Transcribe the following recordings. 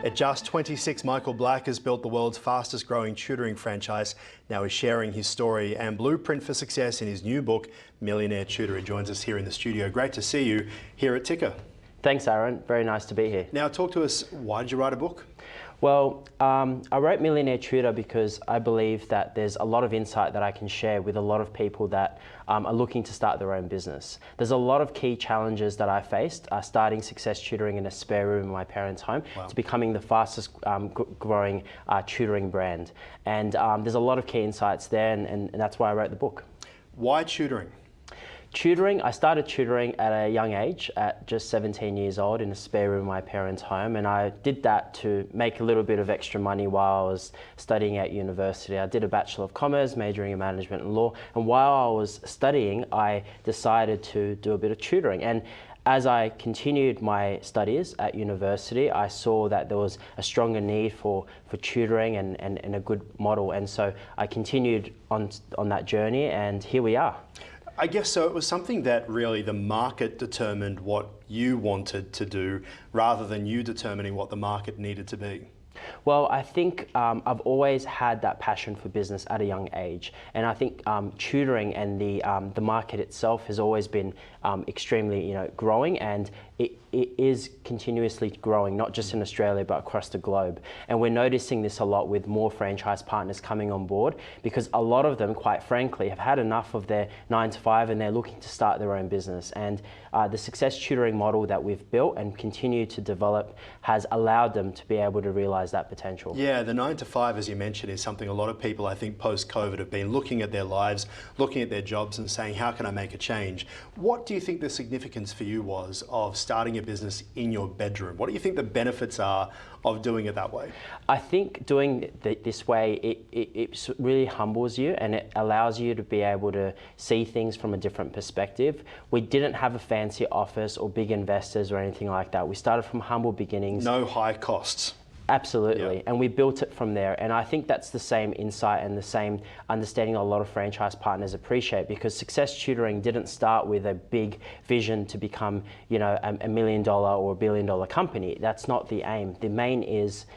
At just 26, Michael Black has built the world's fastest growing tutoring franchise. Now he's sharing his story and blueprint for success in his new book, Millionaire Tutor. He joins us here in the studio. Great to see you here at Ticker. Thanks, Aaron. Very nice to be here. Now talk to us, why did you write a book? Well, I wrote Millionaire Tutor because I believe that there's a lot of insight that I can share with a lot of people that are looking to start their own business. There's a lot of key challenges that I faced, starting Success Tutoring in a spare room in my parents' home to becoming the fastest growing tutoring brand. And there's a lot of key insights there, and that's why I wrote the book. Why tutoring? Tutoring, I started tutoring at a young age, at just 17 years old, in a spare room in my parents' home, and I did that to make a little bit of extra money while I was studying at university. I did a Bachelor of Commerce, majoring in Management and Law, and while I was studying, I decided to do a bit of tutoring. And as I continued my studies at university, I saw that there was a stronger need for tutoring and a good model, and so I continued on that journey, and here we are. I guess so. It was something that really the market determined what you wanted to do rather than you determining what the market needed to be. Well, I think I've always had that passion for business at a young age, and I think tutoring and the market itself has always been extremely, growing, and it is continuously growing, not just in Australia but across the globe. And we're noticing this a lot with more franchise partners coming on board, because a lot of them, quite frankly, have had enough of their 9-to-5 and they're looking to start their own business. And the Success Tutoring model that we've built and continue to develop has allowed them to be able to realise that potential. Yeah, the 9-to-5, as you mentioned, is something a lot of people, I think, post-COVID have been looking at their lives, looking at their jobs and saying, how can I make a change? What do you think the significance for you was of starting a business in your bedroom? What do you think the benefits are of doing it that way? I think doing this way, it really humbles you, and it allows you to be able to see things from a different perspective. We didn't have a fancy office or big investors or anything like that. We started from humble beginnings. No high costs. Absolutely, and we built it from there. And I think that's the same insight and the same understanding a lot of franchise partners appreciate, because Success Tutoring didn't start with a big vision to become, a $1 million or $1 billion company. That's not the aim. The main is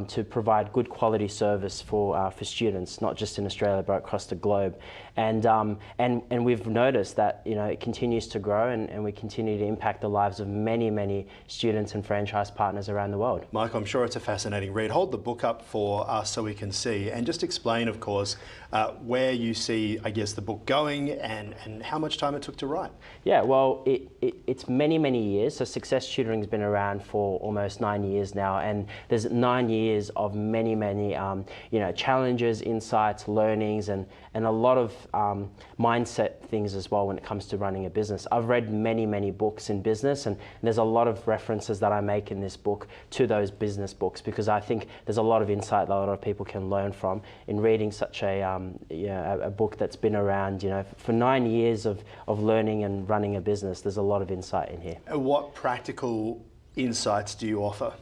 to provide good quality service for students, not just in Australia but across the globe. And we've noticed that it continues to grow, and we continue to impact the lives of many students and franchise partners around the world. Mike, I'm sure it's a fascinating read. Hold the book up for us so we can see, and just explain, of course, where you see, I guess, the book going and how much time it took to write. Yeah, well, it's many years. So Success Tutoring has been around for almost 9 years now, and there's 9 years of many challenges, insights, learnings, and a lot of mindset things as well when it comes to running a business. I've read many books in business, and there's a lot of references that I make in this book to those business books, because I think there's a lot of insight that a lot of people can learn from in reading such a book that's been around, for 9 years of learning and running a business. There's a lot of insight in here. What practical insights do you offer?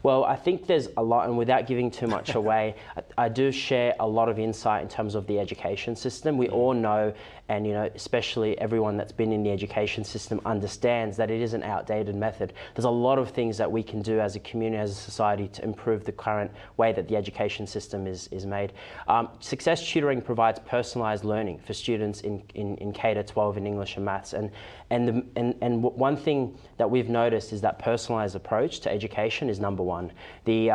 Well, I think there's a lot, and without giving too much away, I do share a lot of insight in terms of the education system. We all know, and especially everyone that's been in the education system understands that it is an outdated method. There's a lot of things that we can do as a community, as a society, to improve the current way that the education system is made. Success Tutoring provides personalised learning for students in K-12 in English and maths, and one thing that we've noticed is that personalised approach to education is number one. The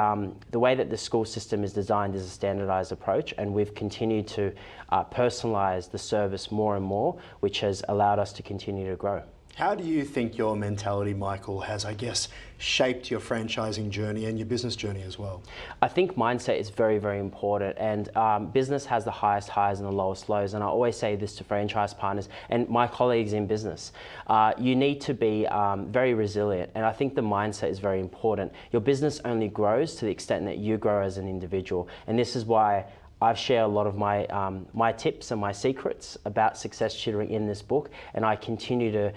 way that the school system is designed is a standardised approach, and we've continued to personalise the service more and more, which has allowed us to continue to grow. How do you think your mentality, Michael, has, I guess, shaped your franchising journey and your business journey as well? I think mindset is very important, and business has the highest highs and the lowest lows, and I always say this to franchise partners and my colleagues in business. You need to be very resilient, and I think the mindset is very important. Your business only grows to the extent that you grow as an individual, and this is why I've shared a lot of my tips and my secrets about Success Tutoring in this book, and I continue to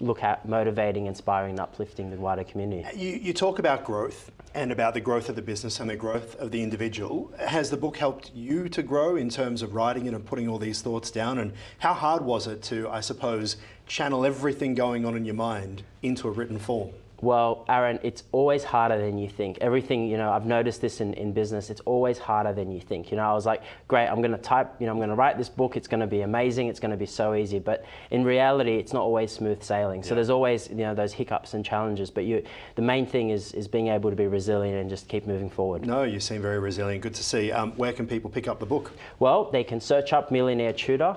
look at motivating, inspiring, and uplifting the wider community. You talk about growth and about the growth of the business and the growth of the individual. Has the book helped you to grow in terms of writing it and putting all these thoughts down? And how hard was it to, I suppose, channel everything going on in your mind into a written form? Well, Aaron, it's always harder than you think. Everything, I've noticed this in business, it's always harder than you think. I was like, great, I'm going to type, I'm going to write this book, it's going to be amazing, it's going to be so easy. But in reality, it's not always smooth sailing. So there's always, those hiccups and challenges. But the main thing is being able to be resilient and just keep moving forward. No, you seem very resilient. Good to see. Where can people pick up the book? Well, they can search up Millionaire Tutor,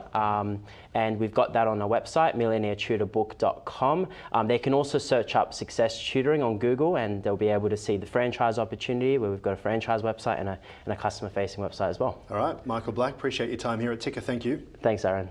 and we've got that on our website, millionairetutorbook.com. They can also search up Success Tutoring on Google, and they'll be able to see the franchise opportunity, where we've got a franchise website and a customer-facing website as well. All right, Michael Black, appreciate your time here at Ticker. Thank you. Thanks, Aaron.